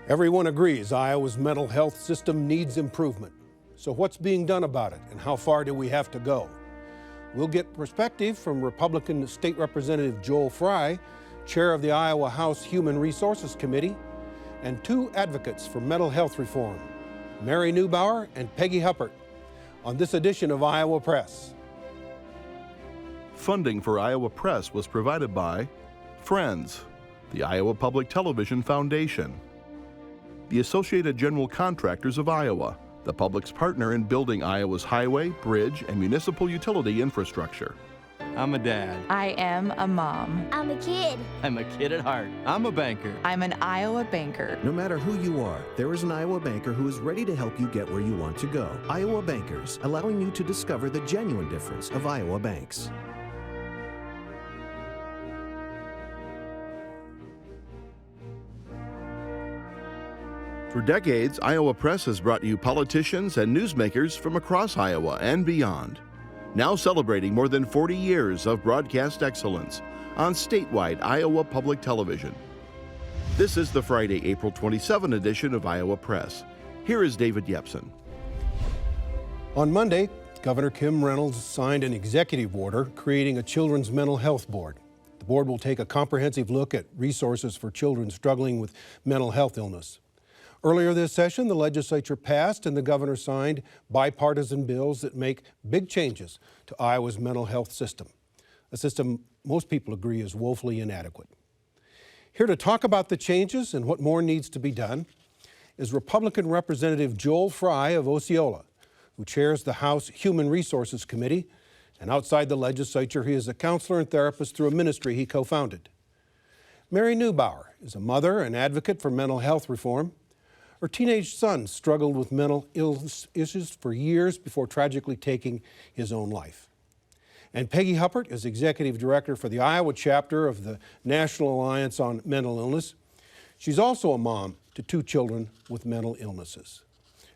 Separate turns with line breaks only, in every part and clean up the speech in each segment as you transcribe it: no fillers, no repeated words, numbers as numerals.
Everyone agrees Iowa's mental health system needs improvement. So what's being done about it, and how far do we have to go? We'll get perspective from Republican State Representative Joel Fry, chair of the Iowa House Human Resources Committee, and two advocates for mental health reform, Mary Neubauer and Peggy Huppert, on this edition of Iowa Press.
Funding for Iowa Press was provided by Friends, the Iowa Public Television Foundation, the Associated General Contractors of Iowa, the public's partner in building Iowa's highway, bridge, and municipal utility infrastructure.
I'm a dad.
I am a mom.
I'm a kid.
I'm a kid at heart. I'm a banker.
I'm an Iowa banker.
No matter who you are, there is an Iowa banker who is ready to help you get where you want to go. Iowa Bankers, allowing you to discover the genuine difference of Iowa banks.
For decades, Iowa Press has brought you politicians and newsmakers from across Iowa and beyond. Now celebrating more than 40 years of broadcast excellence on statewide Iowa Public Television. This is the Friday, April 27 edition of Iowa Press. Here is David Yepsen.
On Monday, Governor Kim Reynolds signed an executive order creating a Children's Mental Health Board. The board will take a comprehensive look at resources for children struggling with mental health illness. Earlier this session, the legislature passed and the governor signed bipartisan bills that make big changes to Iowa's mental health system, a system most people agree is woefully inadequate. Here to talk about the changes and what more needs to be done is Republican Representative Joel Fry of Osceola, who chairs the House Human Resources Committee, and outside the legislature, he is a counselor and therapist through a ministry he co-founded. Mary Neubauer is a mother and advocate for mental health reform. Her teenage son struggled with mental illness issues for years before tragically taking his own life. And Peggy Huppert is executive director for the Iowa chapter of the National Alliance on Mental Illness. She's also a mom to two children with mental illnesses.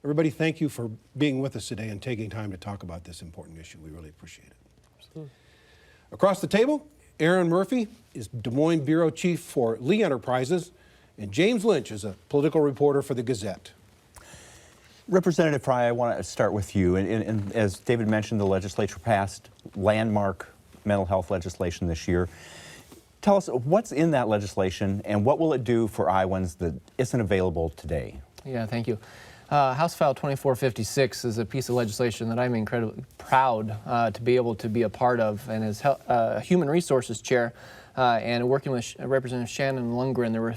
Everybody, thank you for being with us today and taking time to talk about this important issue. We really appreciate it. Absolutely. Across the table, Erin Murphy is Des Moines Bureau Chief for Lee Enterprises, and James Lynch is a political reporter for the Gazette.
Representative Fry, I want to start with you. And as David mentioned, the legislature passed landmark mental health legislation this year. Tell us what's in that legislation and what will it do for Iowans that isn't available today?
Yeah, thank you. House File 2456 is a piece of legislation that I'm incredibly proud to be able to be a part of, and as Human Resources Chair and working with Representative Shannon Lundgren, there were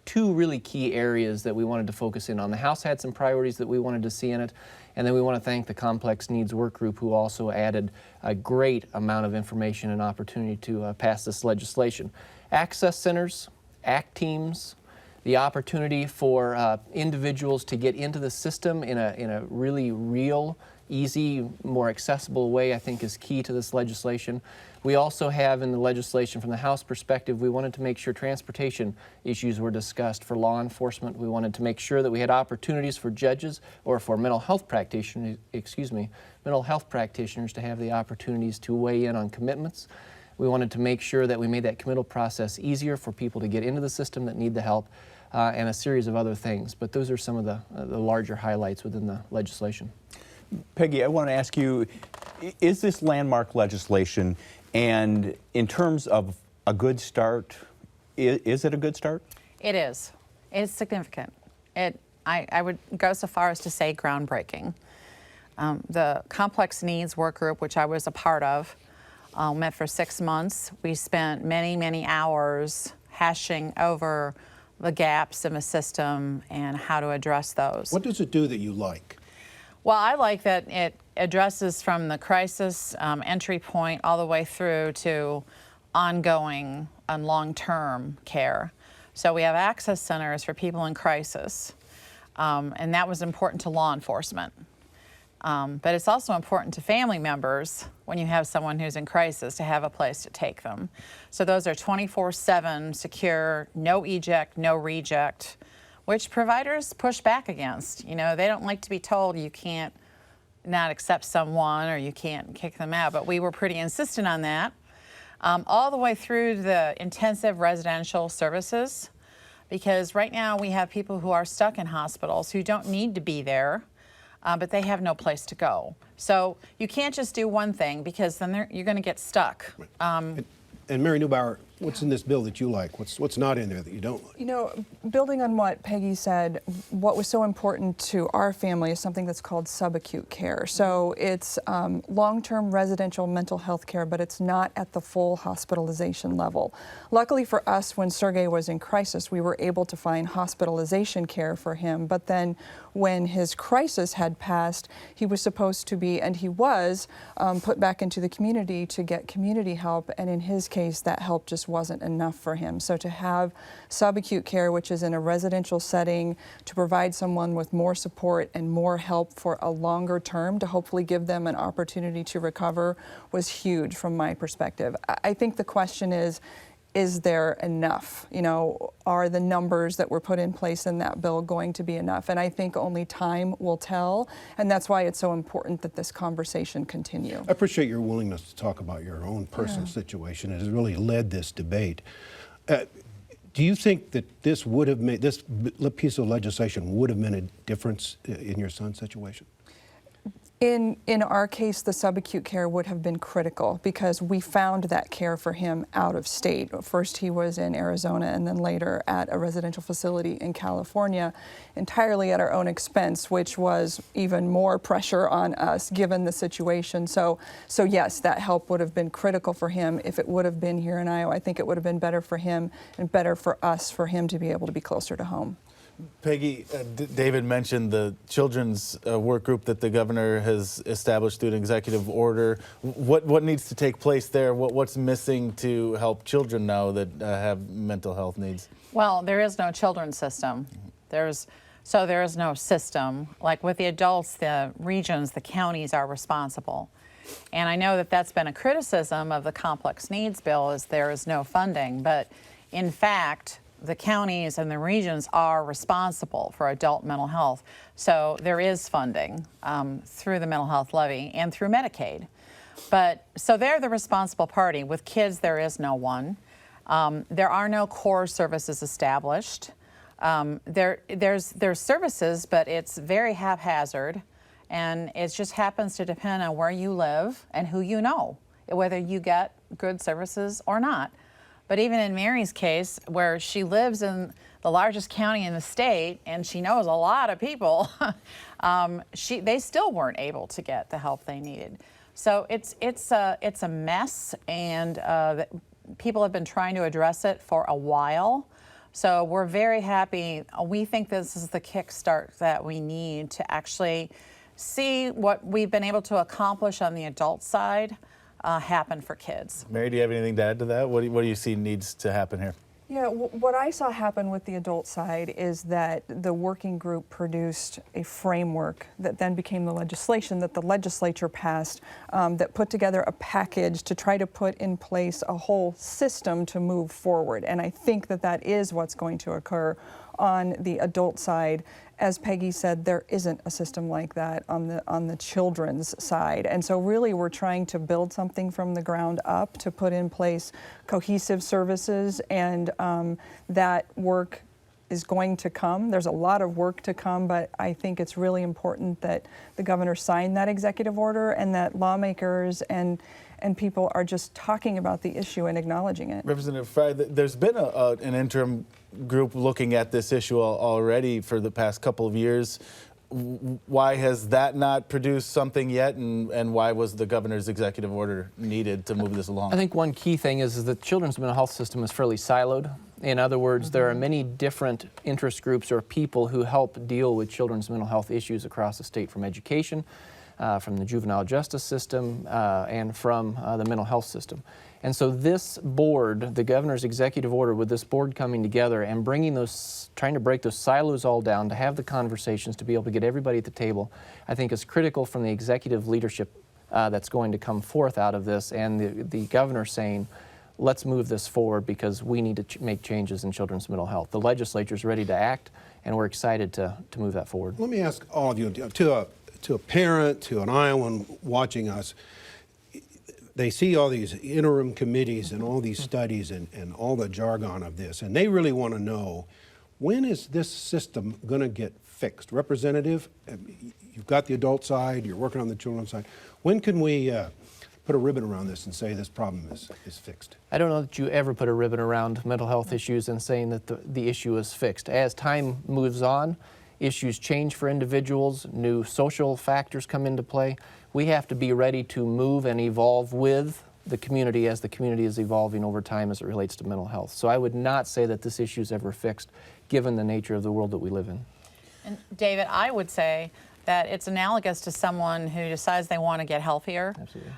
two really key areas that we wanted to focus in on. The House had some priorities that we wanted to see in it, and then we want to thank the Complex Needs Work Group, who also added a great amount of information and opportunity to pass this legislation. Access centers, ACT teams, the opportunity for individuals to get into the system in a really real, easy, more accessible way, I think is key to this legislation. We also have in the legislation from the House perspective, we wanted to make sure transportation issues were discussed for law enforcement. We wanted to make sure that we had opportunities for judges or for mental health practitioners, to have the opportunities to weigh in on commitments. We wanted to make sure that we made that committal process easier for people to get into the system that need the help, and a series of other things. But those are some of the larger highlights within the legislation.
Peggy, I want to ask you, is this landmark legislation, and in terms of a good start, is it a good start?
It is. It's significant. I would go so far as to say groundbreaking. The Complex Needs Work Group, which I was a part of, met for 6 months. We spent many, many hours hashing over the gaps in the system and how to address those.
What does it do that you like?
Well, I like that it addresses from the crisis entry point all the way through to ongoing and long-term care. So we have access centers for people in crisis, and that was important to law enforcement. But it's also important to family members when you have someone who's in crisis to have a place to take them. So those are 24/7 secure, no eject, no reject, which providers push back against. You know, they don't like to be told you can't not accept someone or you can't kick them out, but we were pretty insistent on that. All the way through the intensive residential services because right now we have people who are stuck in hospitals who don't need to be there, but they have no place to go. So you can't just do one thing, because then you're going to get stuck.
And Mary Neubauer, what's in this bill that you like? What's not in there that you don't like?
You know, building on what Peggy said, what was so important to our family is something that's called subacute care. So it's long-term residential mental health care, but it's not at the full hospitalization level. Luckily for us, when Sergey was in crisis, we were able to find hospitalization care for him. But then when his crisis had passed, he was supposed to be, and he was, put back into the community to get community help. And in his case, that help just wasn't enough for him. So to have subacute care, which is in a residential setting, to provide someone with more support and more help for a longer term to hopefully give them an opportunity to recover, was huge from my perspective. I think the question is there enough? You know, are the numbers that were put in place in that bill going to be enough? And I think only time will tell, and that's why it's so important that this conversation continue.
I appreciate your willingness to talk about your own personal situation. It has really led this debate. Do you think that this piece of legislation would have made a difference in your son's situation?
In our case, the subacute care would have been critical, because we found that care for him out of state. First he was in Arizona, and then later at a residential facility in California, entirely at our own expense, which was even more pressure on us given the situation. So yes, that help would have been critical for him. If it would have been here in Iowa, I think it would have been better for him and better for us, for him to be able to be closer to home.
Peggy, David mentioned the children's work group that the governor has established through an executive order. What needs to take place there? What's missing to help children now that have mental health needs?
Well, there is no children's system. There is no system. Like with the adults, the regions, the counties are responsible. And I know that that's been a criticism of the complex needs bill, is there is no funding. But in fact, the counties and the regions are responsible for adult mental health. So there is funding through the mental health levy and through Medicaid. So they're the responsible party. With kids, there is no one. There are no core services established. There's services, but it's very haphazard, and it just happens to depend on where you live and who you know, whether you get good services or not. But even in Mary's case, where she lives in the largest county in the state and she knows a lot of people, they still weren't able to get the help they needed. So it's a mess, and people have been trying to address it for a while. So we're very happy. We think this is the kickstart that we need to actually see what we've been able to accomplish on the adult side happen for kids.
Mary, do you have anything to add to that? What do you see needs to happen here?
Yeah, what I saw happen with the adult side is that the working group produced a framework that then became the legislation that the legislature passed, that put together a package to try to put in place a whole system to move forward. And I think that that is what's going to occur on the adult side. As Peggy said, there isn't a system like that on the children's side. And so really we're trying to build something from the ground up to put in place cohesive services, and that work is going to come. There's a lot of work to come, but I think it's really important that the governor signed that executive order, and that lawmakers and people are just talking about the issue and acknowledging it.
Representative Fry, there's been an interim group looking at this issue already for the past couple of years. Why has that not produced something yet, and why was the governor's executive order needed to move this along?
I think one key thing is the children's mental health system is fairly siloed. In other words, there are many different interest groups or people who help deal with children's mental health issues across the state, from education, from the juvenile justice system, and from the mental health system. And so this board, the governor's executive order, with this board coming together and trying to break those silos all down, to have the conversations, to be able to get everybody at the table, I think is critical from the executive leadership that's going to come forth out of this, and the governor saying, let's move this forward because we need to make changes in children's mental health. The legislature's ready to act, and we're excited to move that forward.
Let me ask all of you, to a parent, to an Iowan watching us, they see all these interim committees and all these studies and all the jargon of this, and they really want to know When is this system going to get fixed? Representative, you've got the adult side, you're working on the children's side. When can we put a ribbon around this and say this problem is fixed?
I don't know that you ever put a ribbon around mental health issues and saying that the issue is fixed. As time moves on, issues change for individuals, new social factors come into play. We have to be ready to move and evolve with the community as the community is evolving over time as it relates to mental health. So I would not say that this issue is ever fixed, given the nature of the world that we live in.
And David, I would say that it's analogous to someone who decides they want to get healthier.
Absolutely.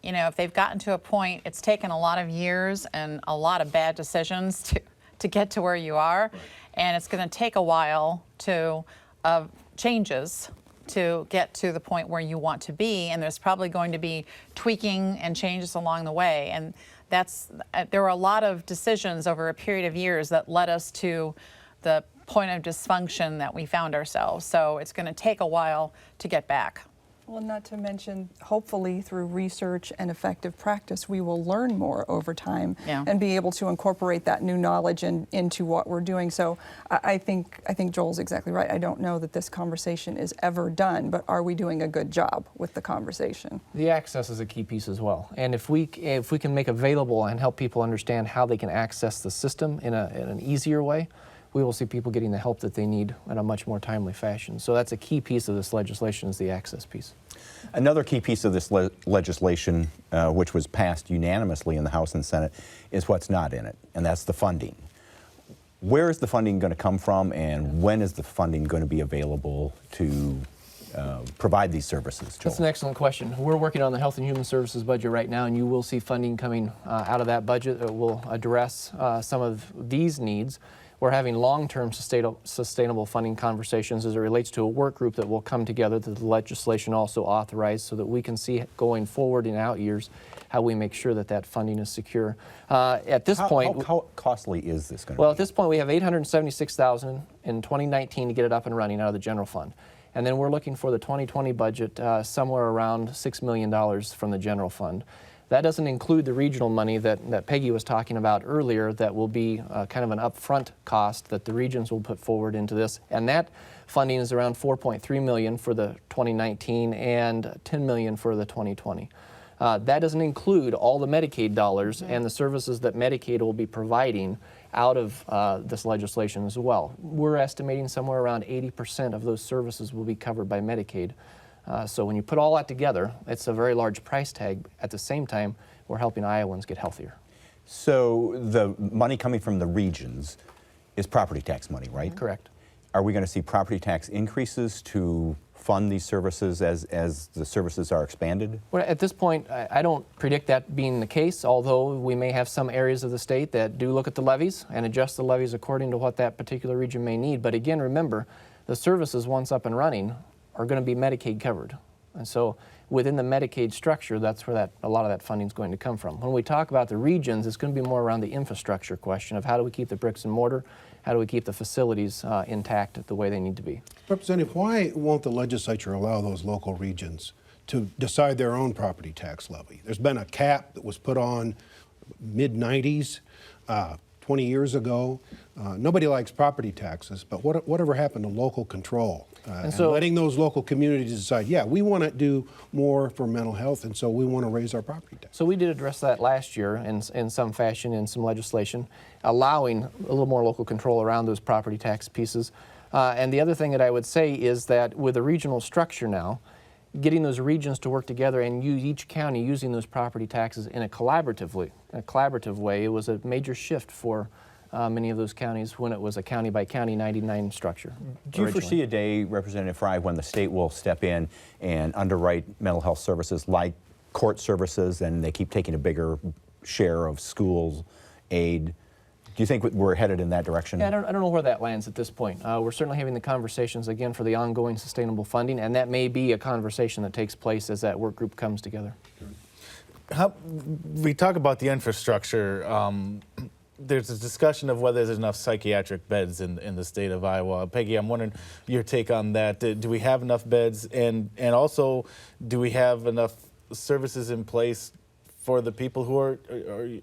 You know, if they've gotten to a point, it's taken a lot of years and a lot of bad decisions to get to where you are, and it's going to take a while to changes to get to the point where you want to be, and there's probably going to be tweaking and changes along the way. And there were a lot of decisions over a period of years that led us to the point of dysfunction that we found ourselves. So it's going to take a while to get back.
Well, not to mention, hopefully through research and effective practice, we will learn more over time and be able to incorporate that new knowledge into what we're doing. So I think Joel's exactly right. I don't know that this conversation is ever done, but are we doing a good job with the conversation?
The access is a key piece as well. And if we can make available and help people understand how they can access the system in an easier way, we will see people getting the help that they need in a much more timely fashion. So that's a key piece of this legislation, is the access piece.
Another key piece of this legislation, which was passed unanimously in the House and Senate, is what's not in it, and that's the funding. Where is the funding going to come from, and when is the funding going to be available to provide these services? Joel?
That's an excellent question. We're working on the Health and Human Services budget right now, and you will see funding coming out of that budget that will address some of these needs. We're having long-term sustainable funding conversations as it relates to a work group that will come together that the legislation also authorized, so that we can see going forward in out years how we make sure that funding is secure. At this point,
how costly is this going to be?
Well, at this point, we have $876,000 in 2019 to get it up and running out of the general fund. And then we're looking for the 2020 budget somewhere around $6 million from the general fund. That doesn't include the regional money that Peggy was talking about earlier that will be kind of an upfront cost that the regions will put forward into this. And that funding is around $4.3 million for the 2019 and $10 million for the 2020. That doesn't include all the Medicaid dollars and the services that Medicaid will be providing out of this legislation as well. We're estimating somewhere around 80% of those services will be covered by Medicaid. So when you put all that together, it's a very large price tag. At the same time, we're helping Iowans get healthier.
So the money coming from the regions is property tax money, right?
Correct.
Are we going to see property tax increases to fund these services as the services are expanded?
Well, at this point, I don't predict that being the case, although we may have some areas of the state that do look at the levies and adjust the levies according to what that particular region may need. But again, remember, the services, once up and running, are going to be Medicaid covered. And so within the Medicaid structure, that's where a lot of that funding is going to come from. When we talk about the regions, it's going to be more around the infrastructure question of how do we keep the bricks and mortar, how do we keep the facilities intact the way they need to be.
Representative, why won't the legislature allow those local regions to decide their own property tax levy? There's been a cap that was put on mid-90s, 20 years ago. Nobody likes property taxes, but whatever happened to local control? And so letting those local communities decide, yeah, we want to do more for mental health, and so we want to raise our property tax.
So we did address that last year in some fashion, in some legislation, allowing a little more local control around those property tax pieces. And the other thing that I would say is that with a regional structure now, getting those regions to work together and use each county using those property taxes in a collaborative way, it was a major shift for many of those counties when it was a county-by-county 99 structure.
Do you foresee a day, Representative Fry, when the state will step in and underwrite mental health services like court services, and they keep taking a bigger share of schools, aid? Do you think we're headed in that direction?
Yeah, I don't know where that lands at this point. We're certainly having the conversations again for the ongoing sustainable funding, and that may be a conversation that takes place as that work group comes together.
We talk about the infrastructure. There's a discussion of whether there's enough psychiatric beds in the state of Iowa. Peggy, I'm wondering your take on that. Do we have enough beds, and also do we have enough services in place for the people who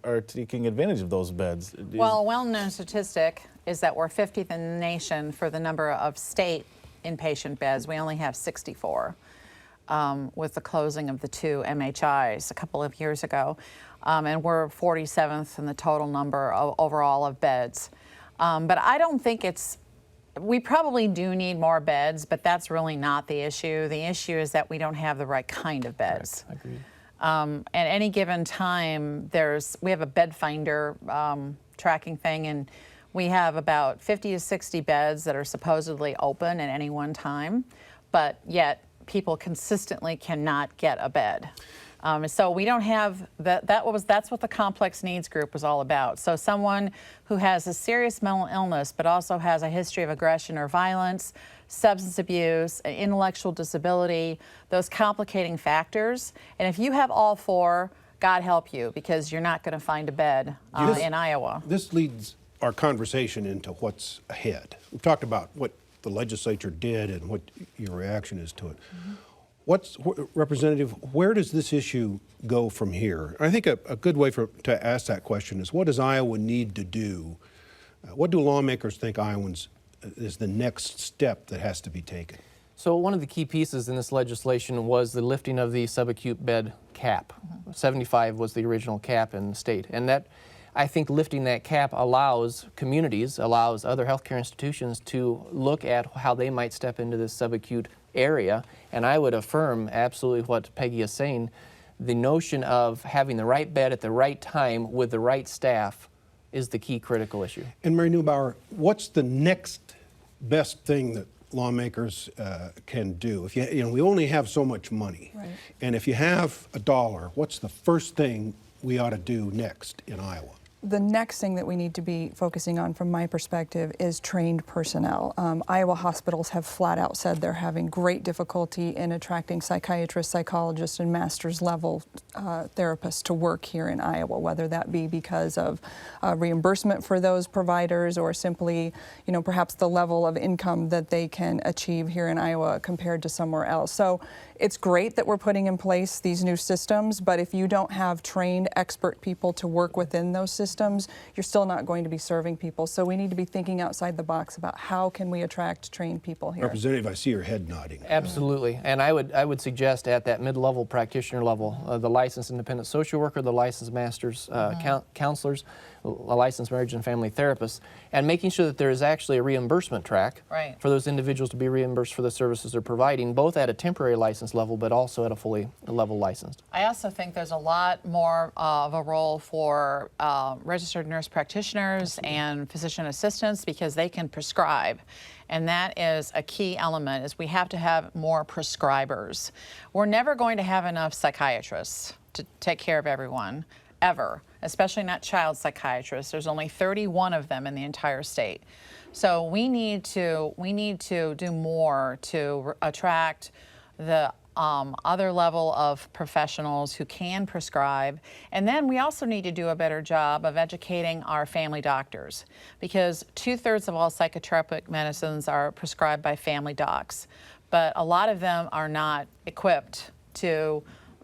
are taking advantage of those beds?
Well, a well-known statistic is that we're 50th in the nation for the number of state inpatient beds. We only have 64 with the closing of the 2 MHIs a couple of years ago. And we're 47th in the total number overall of beds. But I don't think we probably do need more beds, but that's really not the issue. The issue is that we don't have the right kind of beds.
Correct. Agreed.
At any given time, we have a bed finder tracking thing, and we have about 50 to 60 beds that are supposedly open at any one time, but yet people consistently cannot get a bed. So we don't have that's what the complex needs group was all about. So someone who has a serious mental illness but also has a history of aggression or violence, substance abuse, intellectual disability, those complicating factors. And if you have all 4, God help you, because you're not going to find a bed in Iowa.
This leads our conversation into what's ahead. We've talked about what the legislature did and what your reaction is to it. Representative, where does this issue go from here? I think a good way to ask that question is, what does Iowa need to do? What do lawmakers think Iowans is the next step that has to be taken?
So one of the key pieces in this legislation was the lifting of the subacute bed cap. 75 was the original cap in the state. And that, I think lifting that cap allows communities, allows other healthcare institutions to look at how they might step into this subacute area. And I would affirm absolutely what Peggy is saying. The notion of having the right bed at the right time with the right staff is the key critical issue.
And Mary Neubauer, what's the next best thing that lawmakers can do? If we only have so much money,
right.
And if you have $1, what's the first thing we ought to do next in Iowa?
The next thing that we need to be focusing on, from my perspective, is trained personnel. Iowa hospitals have flat out said they're having great difficulty in attracting psychiatrists, psychologists, and master's level therapists to work here in Iowa, whether that be because of reimbursement for those providers or simply, perhaps the level of income that they can achieve here in Iowa compared to somewhere else. So it's great that we're putting in place these new systems, but if you don't have trained expert people to work within those systems, you're still not going to be serving people. So we need to be thinking outside the box about how can we attract trained people here.
Representative, I see your head nodding.
Absolutely, and I would suggest at that mid-level practitioner level, the licensed independent social worker, the licensed master's counselors, a licensed marriage and family therapist, and making sure that there is actually a reimbursement track for those individuals to be reimbursed for the services they're providing, both at a temporary license level but also at a fully level licensed.
I also think there's a lot more of a role for registered nurse practitioners and physician assistants, because they can prescribe. And that is a key element, is we have to have more prescribers. We're never going to have enough psychiatrists to take care of everyone, ever, especially not child psychiatrists. There's only 31 of them in the entire state. So we need to do more to attract the other level of professionals who can prescribe. And then we also need to do a better job of educating our family doctors, because 2/3 of all psychotropic medicines are prescribed by family docs, but a lot of them are not equipped to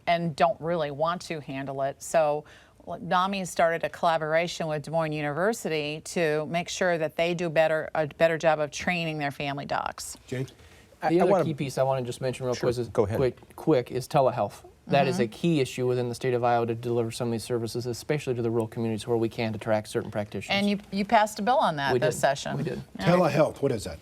and don't really want to handle it. So NAMI started a collaboration with Des Moines University to make sure that they do a better job of training their family docs.
James?
The other key piece I want to just mention real quick is telehealth. That is a key issue within the state of Iowa to deliver some of these services, especially to the rural communities where we can't attract certain practitioners.
And you passed a bill on that this session.
We did.
Telehealth, what is that?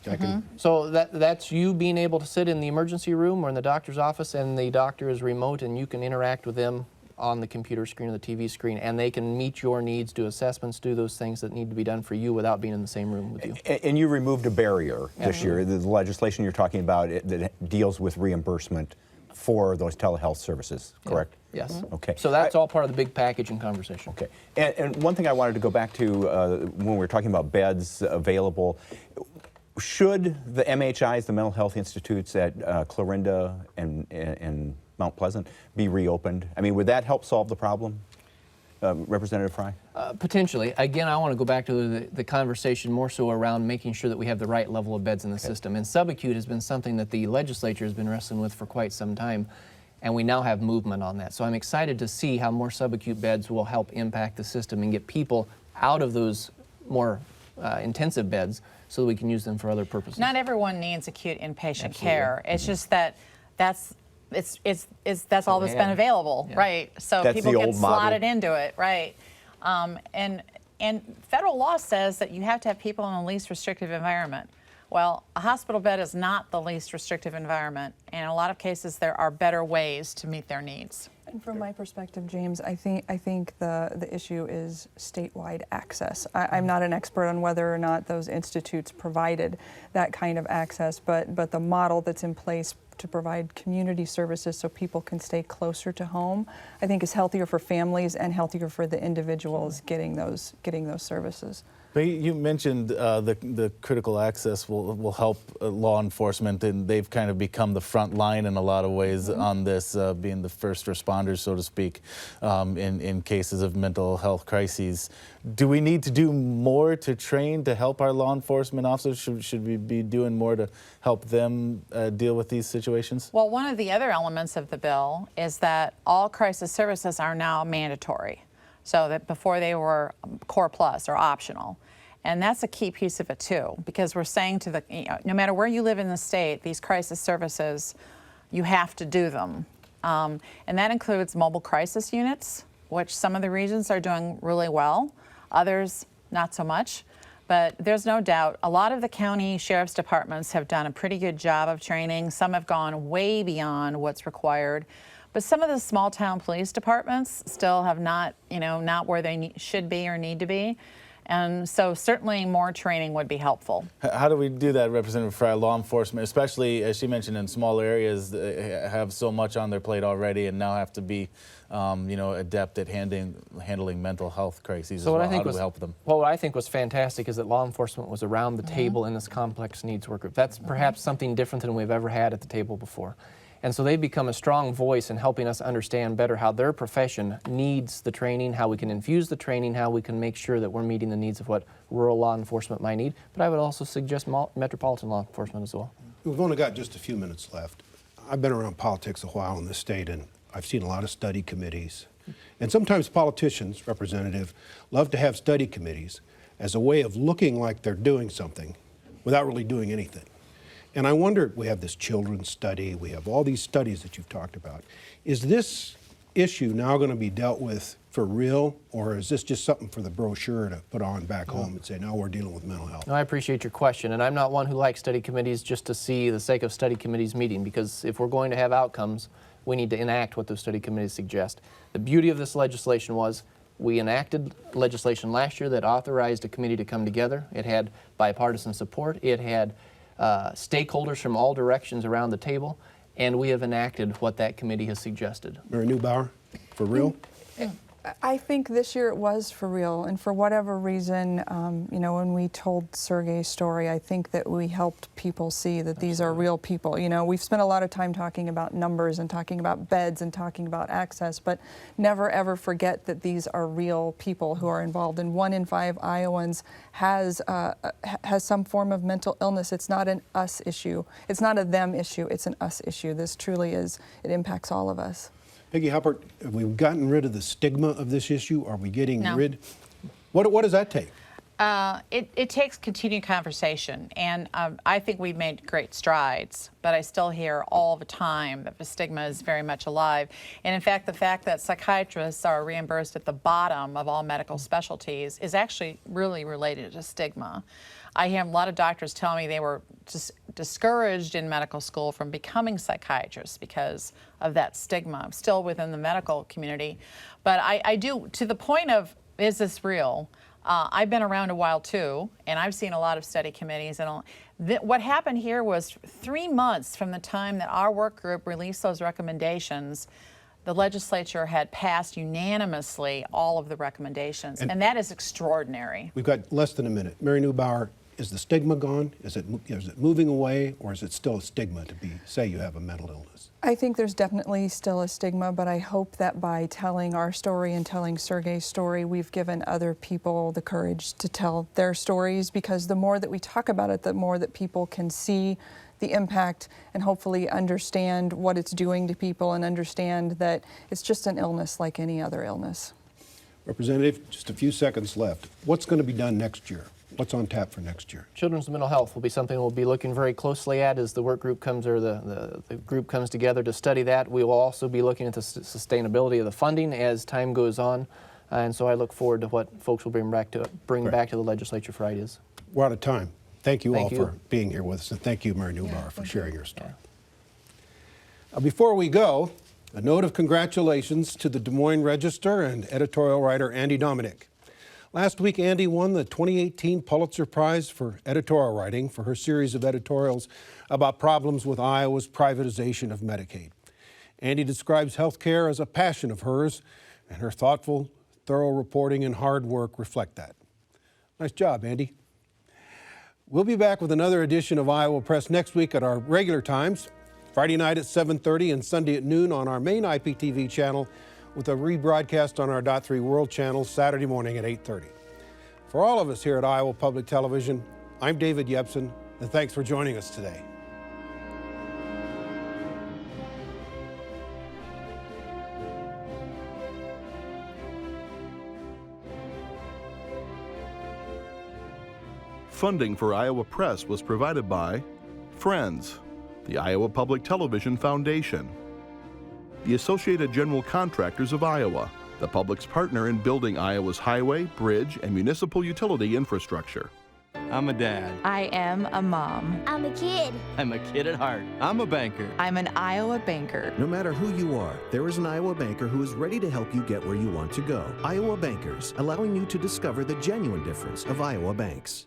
So that's you being able to sit in the emergency room or in the doctor's office, and the doctor is remote, and you can interact with them on the computer screen or the TV screen, and they can meet your needs, do assessments, do those things that need to be done for you without being in the same room with you.
And you removed a barrier this year. The legislation you're talking about that deals with reimbursement for those telehealth services, correct?
Yes.
Okay.
So that's all part of the big package and conversation.
Okay. And one thing I wanted to go back to when we were talking about beds available, should the MHIs, the mental health institutes at Clarinda and Mount Pleasant be reopened? I mean, would that help solve the problem, Representative Fry?
Potentially. Again, I want to go back to the conversation more so around making sure that we have the right level of beds in the system. And subacute has been something that the legislature has been wrestling with for quite some time. and we now have movement on that. So I'm excited to see how more subacute beds will help impact the system and get people out of those more intensive beds so that we can use them for other purposes.
Not everyone needs acute inpatient
Absolutely.
care. It's just that that's all that's been available,
Yeah.
right? So
That's
people
the
get
old model.
slotted into it, right? And federal law says that you have to have people in the least restrictive environment. Well, a hospital bed is not the least restrictive environment, and in a lot of cases there are better ways to meet their needs.
And from my perspective, James, I think the issue is statewide access. I'm not an expert on whether or not those institutes provided that kind of access, but the model that's in place to provide community services so people can stay closer to home, I think is healthier for families and healthier for the individuals getting those services.
But you mentioned the critical access will help law enforcement, and they've kind of become the front line in a lot of ways on this, being the first responders, so to speak, in cases of mental health crises. Do we need to do more to train to help our law enforcement officers? Should we be doing more to help them deal with these situations?
Well, one of the other elements of the bill is that all crisis services are now mandatory. So that before they were Core Plus or optional. And that's a key piece of it too, because we're saying to no matter where you live in the state, these crisis services, you have to do them. And that includes mobile crisis units, which some of the regions are doing really well, others not so much. But there's no doubt a lot of the county sheriff's departments have done a pretty good job of training. Some have gone way beyond what's required. But some of the small town police departments still have not where they should be or need to be. And so certainly more training would be helpful.
How do we do that, Representative Frye, law enforcement, especially, as she mentioned, in small areas that have so much on their plate already and now have to be adept at handling mental health crises?
So
How do we help them?
Well, what I think was fantastic is that law enforcement was around the table in this complex needs work group. That's perhaps something different than we've ever had at the table before. And so they've become a strong voice in helping us understand better how their profession needs the training, how we can infuse the training, how we can make sure that we're meeting the needs of what rural law enforcement might need. But I would also suggest metropolitan law enforcement as well.
We've only got just a few minutes left. I've been around politics a while in this state, and I've seen a lot of study committees. And sometimes politicians, Representative, love to have study committees as a way of looking like they're doing something without really doing anything. And I wonder, we have this children's study, we have all these studies that you've talked about. Is this issue now going to be dealt with for real, or is this just something for the brochure to put on back home and say, no, we're dealing with mental health?
No, I appreciate your question, and I'm not one who likes study committees just to see the sake of study committees meeting, because if we're going to have outcomes, we need to enact what those study committees suggest. The beauty of this legislation was we enacted legislation last year that authorized a committee to come together. It had bipartisan support. It had stakeholders from all directions around the table, and we have enacted what that committee has suggested.
Mary Neubauer, for real?
I think this year it was for real, and for whatever reason, when we told Sergey's story, I think that we helped people see that these are real people. We've spent a lot of time talking about numbers and talking about beds and talking about access, but never ever forget that these are real people who are involved. And 1 in 5 Iowans has some form of mental illness. It's not an us issue. It's not a them issue. It's an us issue. This truly is. It impacts all of us.
Peggy Huppert, have we gotten rid of the stigma of this issue? Are we getting
No.
rid? What does that take?
It takes continued conversation, and I think we've made great strides, but I still hear all the time that the stigma is very much alive. And in fact, the fact that psychiatrists are reimbursed at the bottom of all medical specialties is actually really related to stigma. I hear a lot of doctors tell me they were just discouraged in medical school from becoming psychiatrists because of that stigma, still within the medical community. But I do, to the point of, is this real? I've been around a while too, and I've seen a lot of study committees. And what happened here was 3 months from the time that our work group released those recommendations, the legislature had passed unanimously all of the recommendations, and that is extraordinary.
We've got less than a minute. Mary Neubauer, Is the stigma gone? Is it moving away, or is it still a stigma to say you have a mental illness?
I think there's definitely still a stigma, but I hope that by telling our story and telling Sergei's story, we've given other people the courage to tell their stories, because the more that we talk about it, the more that people can see the impact and hopefully understand what it's doing to people and understand that it's just an illness like any other illness.
Representative, just a few seconds left. What's going to be done next year? What's on tap for next year?
Children's mental health will be something we'll be looking very closely at as the work group comes, or the group comes together to study that. We will also be looking at the sustainability of the funding as time goes on, and so I look forward to what folks will bring back to the legislature for ideas.
We're out of time. Thank you all for being here with us, and thank you, Mary Newbauer, for sharing your story. Before we go, a note of congratulations to the Des Moines Register and editorial writer Andy Dominic. Last week, Andy won the 2018 Pulitzer Prize for editorial writing for her series of editorials about problems with Iowa's privatization of Medicaid. Andy describes health care as a passion of hers, and her thoughtful, thorough reporting and hard work reflect that. Nice job, Andy. We'll be back with another edition of Iowa Press next week at our regular times, Friday night at 7:30 and Sunday at noon on our main IPTV channel, with a rebroadcast on our .3 World channel Saturday morning at 8:30. For all of us here at Iowa Public Television, I'm David Yepsen, and thanks for joining us today.
Funding for Iowa Press was provided by Friends, the Iowa Public Television Foundation, the Associated General Contractors of Iowa, the public's partner in building Iowa's highway, bridge, and municipal utility infrastructure.
I'm a dad.
I am a mom.
I'm a kid.
I'm a kid at heart. I'm a banker.
I'm an Iowa banker.
No matter who you are, there is an Iowa banker who is ready to help you get where you want to go. Iowa Bankers, allowing you to discover the genuine difference of Iowa banks.